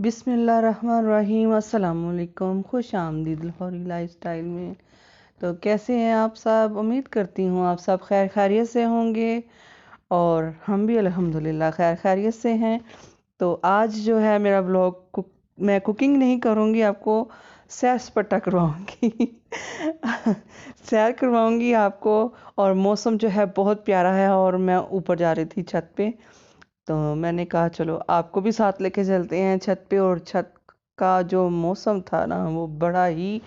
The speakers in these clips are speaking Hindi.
बिस्मिल्लाहिर्रहमानिर्रहीम। अस्सलामुअलैकुम। खुश आमदीद लाहौरी लाइफस्टाइल में। तो कैसे हैं आप सब? उम्मीद करती हूँ आप सब खैर खैरियत से होंगे और हम भी अल्हम्दुलिल्लाह खैर खैरियत से हैं। तो आज जो है मेरा ब्लॉग मैं कुकिंग नहीं करूँगी, आपको सैर सपाटा करवाऊँगी सैर करवाऊँगी आपको। और मौसम जो है बहुत प्यारा है और मैं ऊपर जा रही थी छत पे, तो मैंने कहा चलो आपको भी साथ लेके चलते हैं छत पे। और छत का जो मौसम था ना वो बड़ा ही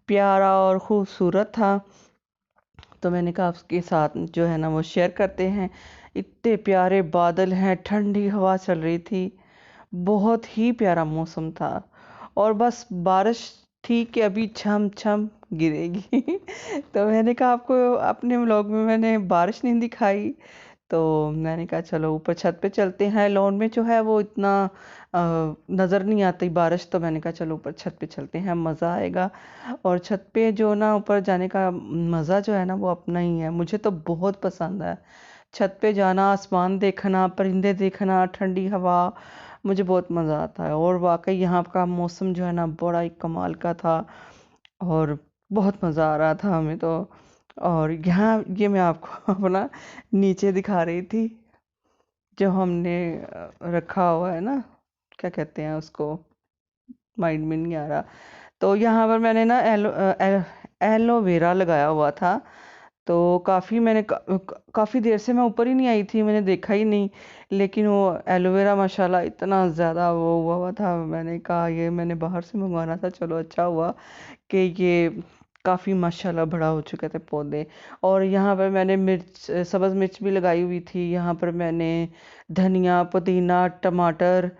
प्यारा और खूबसूरत था, तो मैंने कहा आपके साथ जो है ना वो शेयर करते हैं। इतने प्यारे बादल हैं, ठंडी हवा चल रही थी, बहुत ही प्यारा मौसम था। और बस बारिश थी कि अभी छम छम गिरेगी तो मैंने कहा आपको अपने व्लॉग में मैंने बारिश नहीं दिखाई, तो मैंने कहा चलो ऊपर छत पे चलते हैं। लॉन में जो है वो इतना नज़र नहीं आती बारिश, तो मैंने कहा चलो ऊपर छत पे चलते हैं, मज़ा आएगा। और छत पे जो ना ऊपर जाने का मज़ा जो है ना वो अपना ही है, मुझे तो बहुत पसंद है छत पे जाना, आसमान देखना, परिंदे देखना, ठंडी हवा, मुझे बहुत मज़ा आता है। और वाकई यहाँ का मौसम जो है ना बड़ा ही कमाल का था और बहुत मज़ा आ रहा था हमें तो। और यहाँ ये मैं आपको अपना नीचे दिखा रही थी जो हमने रखा हुआ है ना, क्या कहते हैं उसको, माइंड में नहीं आ रहा। तो यहाँ पर मैंने ना एलोवेरा लगाया हुआ था। तो काफ़ी काफ़ी देर से मैं ऊपर ही नहीं आई थी, मैंने देखा ही नहीं, लेकिन वो एलोवेरा माशाल्लाह इतना ज़्यादा वो हुआ हुआ था। मैंने कहा ये मैंने बाहर से मंगवाना था, चलो अच्छा हुआ कि ये काफ़ी माशाल्लाह बड़ा हो चुके थे पौधे। और यहाँ पर मैंने सब्ज़ मिर्च भी लगाई हुई थी। यहाँ पर मैंने धनिया, पुदीना, टमाटर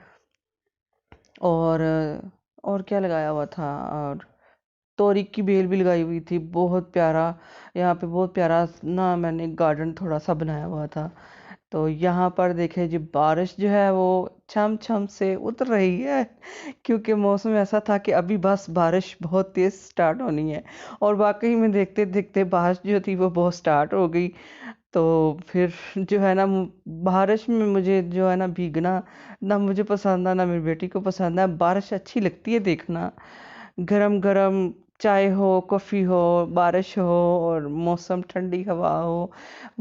और क्या लगाया हुआ था, और तोरी की बेल भी लगाई हुई थी। बहुत प्यारा, यहाँ पे बहुत प्यारा ना मैंने गार्डन थोड़ा सा बनाया हुआ था। तो यहाँ पर देखे जी बारिश जो है वो छम छम से उतर रही है क्योंकि मौसम ऐसा था कि अभी बस बारिश बहुत तेज़ स्टार्ट होनी है। और वाकई में देखते देखते बारिश जो थी वो बहुत स्टार्ट हो गई। तो फिर जो है ना बारिश में मुझे जो है ना भीगना ना मुझे पसंद है ना मेरी बेटी को पसंद है। बारिश अच्छी लगती है देखना, गरम गरम चाय हो, कॉफ़ी हो, बारिश हो और मौसम ठंडी हवा हो,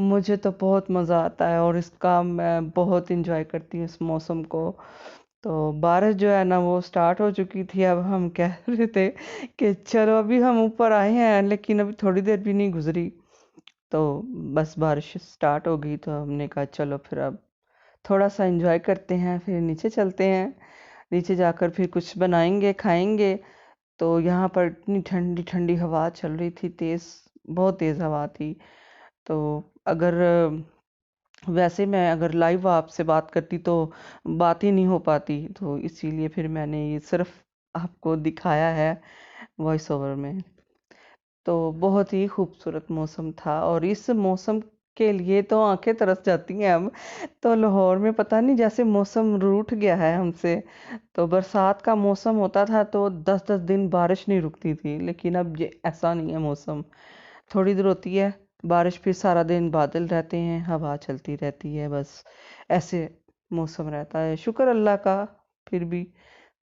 मुझे तो बहुत मज़ा आता है और इसका मैं बहुत इंजॉय करती हूँ इस मौसम को। तो बारिश जो है ना वो स्टार्ट हो चुकी थी। अब हम कह रहे थे कि चलो अभी हम ऊपर आए हैं लेकिन अभी थोड़ी देर भी नहीं गुजरी, तो बस बारिश स्टार्ट हो गई, तो हमने कहा चलो फिर अब थोड़ा सा एंजॉय करते हैं, फिर नीचे चलते हैं। नीचे जाकर फिर कुछ बनाएंगे खाएंगे। तो यहाँ पर इतनी ठंडी ठंडी हवा चल रही थी, तेज़, बहुत तेज़ हवा थी। तो अगर वैसे मैं अगर लाइव आपसे बात करती तो बात ही नहीं हो पाती, तो इसीलिए फिर मैंने ये सिर्फ आपको दिखाया है वॉइस ओवर में। तो बहुत ही खूबसूरत मौसम था और इस मौसम के लिए तो आंखें तरस जाती हैं अब। तो लाहौर में पता नहीं जैसे मौसम रूठ गया है हमसे। तो बरसात का मौसम होता था तो 10-10 दिन बारिश नहीं रुकती थी, लेकिन अब ये ऐसा नहीं है मौसम। थोड़ी देर होती है बारिश, फिर सारा दिन बादल रहते हैं, हवा चलती रहती है, बस ऐसे मौसम रहता है। शुक्र अल्लाह का, फिर भी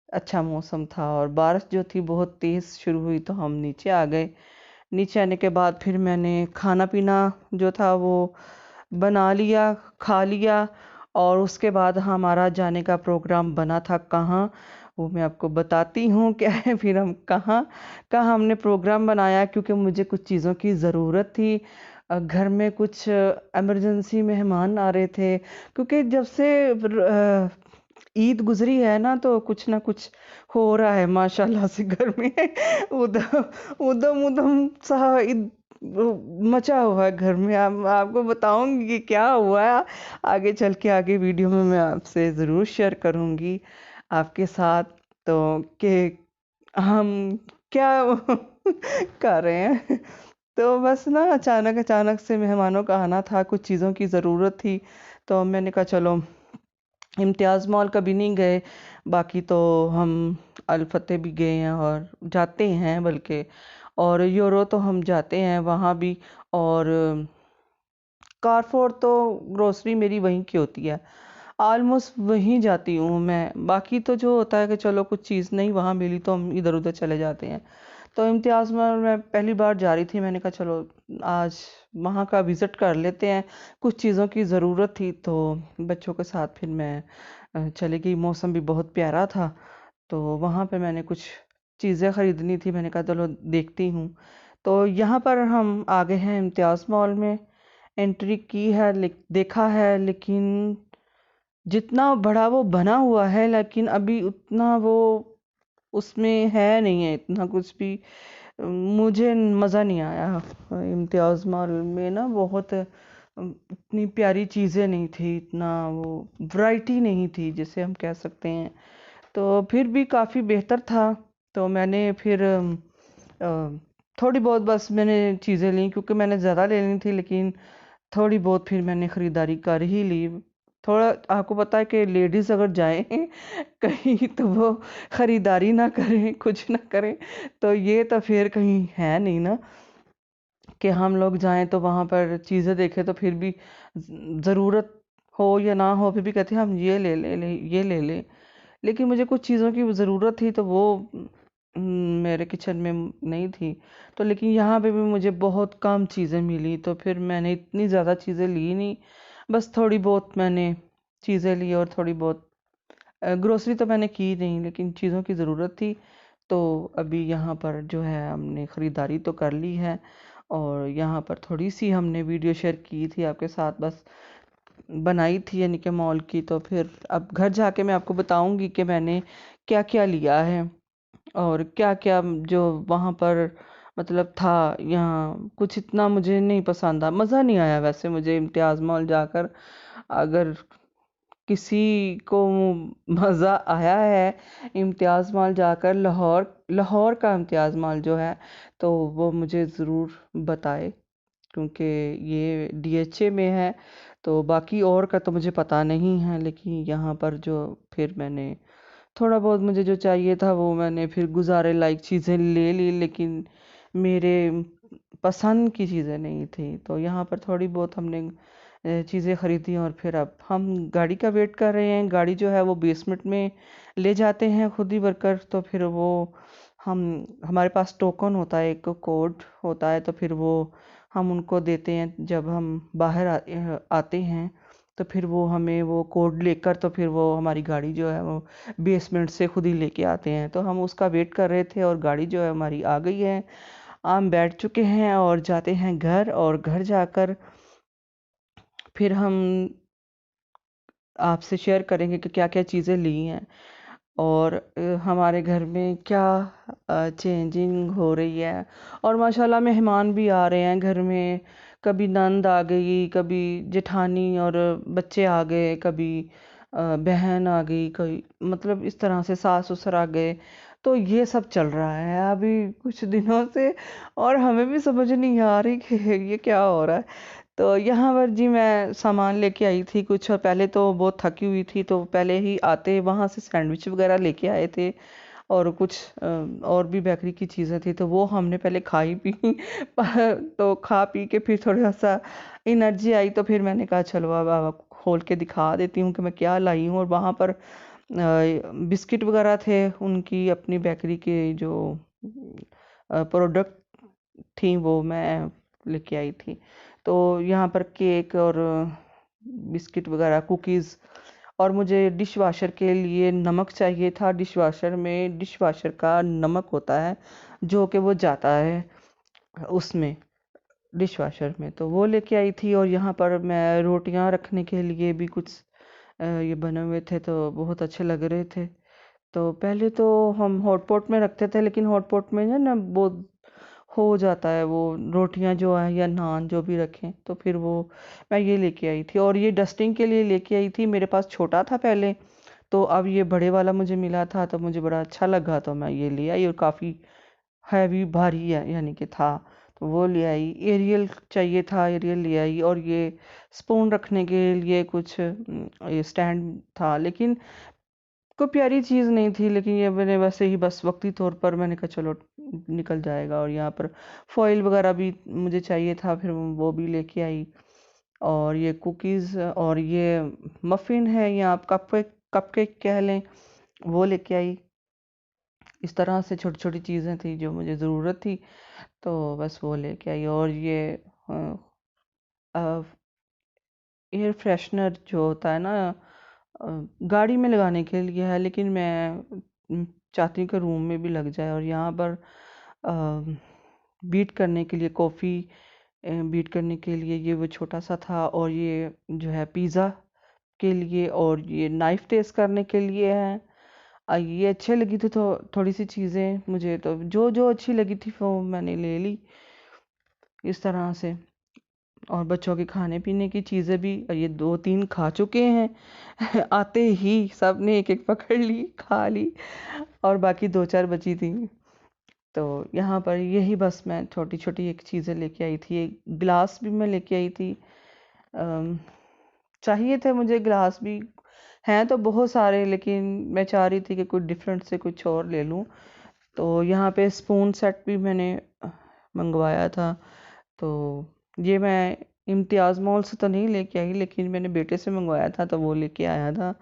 अच्छा मौसम था। और बारिश जो थी बहुत तेज़ शुरू हुई तो हम नीचे आ गए। नीचे आने के बाद फिर मैंने खाना पीना जो था वो बना लिया, खा लिया। और उसके बाद हमारा जाने का प्रोग्राम बना था कहाँ, वो मैं आपको बताती हूँ क्या है। फिर हम कहाँ कहाँ हमने प्रोग्राम बनाया, क्योंकि मुझे कुछ चीज़ों की ज़रूरत थी। घर में कुछ इमरजेंसी मेहमान आ रहे थे, क्योंकि जब से ईद गुजरी है ना तो कुछ ना कुछ हो रहा है माशाल्लाह से घर में उधम उधम उधम सा मचा हुआ है घर में। आपको बताऊंगी कि क्या हुआ है आगे चल के, आगे वीडियो में मैं आपसे ज़रूर शेयर करूंगी आपके साथ। तो कि हम क्या कर रहे हैं। तो बस ना अचानक अचानक से मेहमानों का आना था, कुछ चीज़ों की ज़रूरत थी, तो मैंने कहा चलो इम्तियाज़ मॉल कभी नहीं गए, बाकी तो हम अल फतेह भी गए हैं और जाते हैं बल्कि, और यूरो तो हम जाते हैं वहाँ भी। और कारफोर तो ग्रोसरी मेरी वहीं की होती है, ऑलमोस्ट वहीं जाती हूँ मैं। बाकी तो जो होता है कि चलो कुछ चीज़ नहीं वहाँ मिली तो हम इधर उधर चले जाते हैं। तो इम्तियाज़ मॉल मैं पहली बार जा रही थी, मैंने कहा चलो आज वहाँ का विज़िट कर लेते हैं। कुछ चीज़ों की ज़रूरत थी तो बच्चों के साथ फिर मैं चली गई। मौसम भी बहुत प्यारा था, तो वहाँ पे मैंने कुछ चीज़ें ख़रीदनी थी, मैंने कहा चलो देखती हूँ। तो यहाँ पर हम आ गए हैं इम्तियाज़ मॉल में, एंट्री की है, देखा है, लेकिन जितना बड़ा वो बना हुआ है लेकिन अभी उतना वो उसमें है नहीं है इतना कुछ भी। मुझे मज़ा नहीं आया। इम्तियाज़ मॉल में ना बहुत इतनी प्यारी चीज़ें नहीं थी, इतना वो वैरायटी नहीं थी जिसे हम कह सकते हैं। तो फिर भी काफ़ी बेहतर था। तो मैंने फिर अ, थोड़ी बहुत बस मैंने चीज़ें ली, क्योंकि मैंने ज़्यादा लेनी थी, लेकिन थोड़ी बहुत फिर मैंने ख़रीदारी कर ही ली। थोड़ा आपको पता है कि लेडीज़ अगर जाएँ कहीं तो वो ख़रीदारी ना करें, कुछ ना करें, तो ये तो फिर कहीं है नहीं ना कि हम लोग जाएँ तो वहाँ पर चीज़ें देखें तो फिर भी ज़रूरत हो या ना हो फिर भी कहते हैं हम ये ले लें ये ले लें। लेकिन मुझे कुछ चीज़ों की ज़रूरत थी तो वो मेरे किचन में नहीं थी। तो लेकिन यहाँ पे भी मुझे बहुत कम चीज़ें मिली, तो फिर मैंने इतनी ज़्यादा चीज़ें ली नहीं, बस थोड़ी बहुत मैंने चीज़ें ली और थोड़ी बहुत ग्रोसरी तो मैंने की नहीं, लेकिन चीज़ों की ज़रूरत थी। तो अभी यहाँ पर जो है हमने ख़रीदारी तो कर ली है, और यहाँ पर थोड़ी सी हमने वीडियो शेयर की थी आपके साथ, बस बनाई थी यानी कि मॉल की। तो फिर अब घर जाके मैं आपको बताऊंगी कि मैंने क्या क्या लिया है और क्या क्या जो वहाँ पर मतलब था। यहाँ कुछ इतना मुझे नहीं पसंद आया, मज़ा नहीं आया वैसे मुझे इम्तियाज़ मॉल जाकर। अगर किसी को मज़ा आया है इम्तियाज़ मॉल जाकर, लाहौर लाहौर का इम्तियाज़ मॉल जो है, तो वो मुझे ज़रूर बताए, क्योंकि ये डीएचए में है। तो बाकी और का तो मुझे पता नहीं है, लेकिन यहाँ पर जो फिर मैंने थोड़ा बहुत मुझे जो चाहिए था वो मैंने फिर गुजारे लायक चीज़ें ले ली, लेकिन मेरे पसंद की चीज़ें नहीं थी। तो यहाँ पर थोड़ी बहुत हमने चीज़ें ख़रीदी, और फिर अब हम गाड़ी का वेट कर रहे हैं। गाड़ी जो है वो बेसमेंट में ले जाते हैं खुद ही वर्कर, तो फिर वो हम हमारे पास टोकन होता है, एक कोड होता है, तो फिर वो हम उनको देते हैं जब हम बाहर आते हैं। तो फिर वो हमें वो कोड लेकर तो फिर वो हमारी गाड़ी जो है वो बेसमेंट से खुद ही लेके आते हैं। तो हम उसका वेट कर रहे थे और गाड़ी जो है हमारी आ गई है। हम बैठ चुके हैं और जाते हैं घर, और घर जाकर फिर हम आपसे शेयर करेंगे कि क्या क्या चीज़ें ली हैं, और हमारे घर में क्या चेंजिंग हो रही है। और माशाल्लाह मेहमान भी आ रहे हैं घर में, कभी नंद आ गई, कभी जेठानी और बच्चे आ गए, कभी बहन आ गई, कोई मतलब इस तरह से सास ससुर आ गए। तो ये सब चल रहा है अभी कुछ दिनों से, और हमें भी समझ नहीं आ रही कि ये क्या हो रहा है। तो यहाँ पर जी मैं सामान लेके आई थी कुछ, और पहले तो बहुत थकी हुई थी, तो पहले ही आते वहाँ से सैंडविच वगैरह लेके आए थे, और कुछ और भी बेकरी की चीज़ें थी, तो वो हमने पहले खाई पी तो खा पी के फिर थोड़ा सा एनर्जी आई, तो फिर मैंने कहा चलो अब आपको खोल के दिखा देती हूँ कि मैं क्या लाई हूँ। और वहाँ पर बिस्किट वगैरह थे, उनकी अपनी बेकरी के जो प्रोडक्ट थी वो मैं लेके आई थी। तो यहाँ पर केक और बिस्किट वगैरह, कुकीज़, और मुझे डिश वाशर के लिए नमक चाहिए था। डिश वाशर में डिश वाशर का नमक होता है जो कि वो जाता है उसमें डिश वाशर में, तो वो लेके आई थी। और यहाँ पर मैं रोटियां रखने के लिए भी कुछ ये बने हुए थे, तो बहुत अच्छे लग रहे थे। तो पहले तो हम हॉटपॉट में रखते थे, लेकिन हॉटपॉट में जो है ना वो हो जाता है, वो रोटियां जो है या नान जो भी रखें, तो फिर वो मैं ये लेके आई थी। और ये डस्टिंग के लिए लेके आई थी, मेरे पास छोटा था पहले, तो अब ये बड़े वाला मुझे मिला था, तो मुझे बड़ा अच्छा लगा, तो मैं ये ले आई। और काफ़ी हैवी भारी है यानी कि था, तो वो ले आई। एरियल चाहिए था, एरियल ले आई। और ये स्पून रखने के लिए कुछ ये स्टैंड था, लेकिन कोई प्यारी चीज़ नहीं थी, लेकिन ये मैंने वैसे ही बस वक्ती तौर पर मैंने कहा चलो निकल जाएगा। और यहाँ पर फॉइल वगैरह भी मुझे चाहिए था, फिर वो भी लेके आई। और ये कुकीज़ और ये मफ़िन है या आप कपकेक कह लें, वो लेके आई। इस तरह से छोटी छोटी चीज़ें थी जो मुझे ज़रूरत थी, तो बस वो लेके आई। और ये एयर फ्रेशनर जो होता है ना, गाड़ी में लगाने के लिए है, लेकिन मैं चाहती हूँ कि रूम में भी लग जाए। और यहाँ पर बीट करने के लिए कॉफ़ी बीट करने के लिए ये वो छोटा सा था। और ये जो है पिज़्ज़ा के लिए, और ये नाइफ़ टेस्ट करने के लिए है। ये अच्छे लगी थी, तो थोड़ी सी चीज़ें मुझे तो जो जो अच्छी लगी थी वो मैंने ले ली इस तरह से। और बच्चों के खाने पीने की चीज़ें भी ये 2-3 खा चुके हैं आते ही सब ने एक एक पकड़ ली, खा ली, और बाकी 2-4 बची थी। तो यहाँ पर यही बस मैं छोटी छोटी एक चीज़ें लेके आई थी। एक गिलास भी मैं लेके आई थी। अम, चाहिए थे मुझे गिलास भी, हैं तो बहुत सारे, लेकिन मैं चाह रही थी कि कुछ डिफरेंट से कुछ और ले लूँ। तो यहाँ पे स्पून सेट भी मैंने मंगवाया था। तो ये मैं इम्तियाज़ मॉल से तो नहीं लेके आई, लेकिन मैंने बेटे से मंगवाया था तो वो लेके आया था।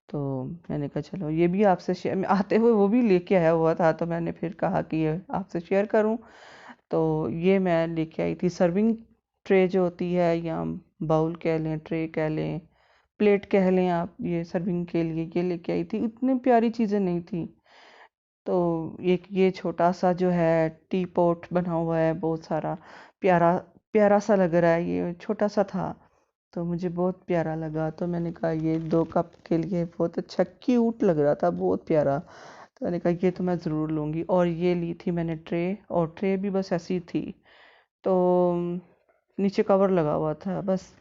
तो मैंने कहा चलो ये भी आपसे शेयर, आते हुए वो भी लेके आया हुआ था, तो मैंने फिर कहा कि ये आपसे शेयर करूं। तो ये मैं लेके आई थी सर्विंग ट्रे जो होती है, या बाउल कह लें, ट्रे कह लें, प्लेट कह लें आप, ये सर्विंग के लिए ये लेके आई थी। इतनी प्यारी चीज़ें नहीं थी। तो एक ये छोटा सा जो है टी पॉट बना हुआ है बहुत सारा, प्यारा प्यारा सा लग रहा है, ये छोटा सा था तो मुझे बहुत प्यारा लगा। तो मैंने कहा ये 2 कप के लिए बहुत अच्छा क्यूट लग रहा था, बहुत प्यारा। तो मैंने कहा ये तो मैं ज़रूर लूँगी। और ये ली थी मैंने ट्रे, और ट्रे भी बस ऐसी थी, तो नीचे कवर लगा हुआ था बस।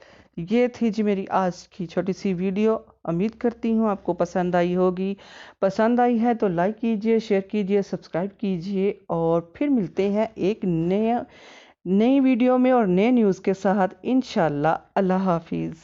ये थी जी मेरी आज की छोटी सी वीडियो। उम्मीद करती हूँ आपको पसंद आई होगी। पसंद आई है तो लाइक कीजिए, शेयर कीजिए, सब्सक्राइब कीजिए, और फिर मिलते हैं एक नए नई वीडियो में और नए न्यूज़ के साथ इंशाल्लाह। अल्लाह हाफिज़।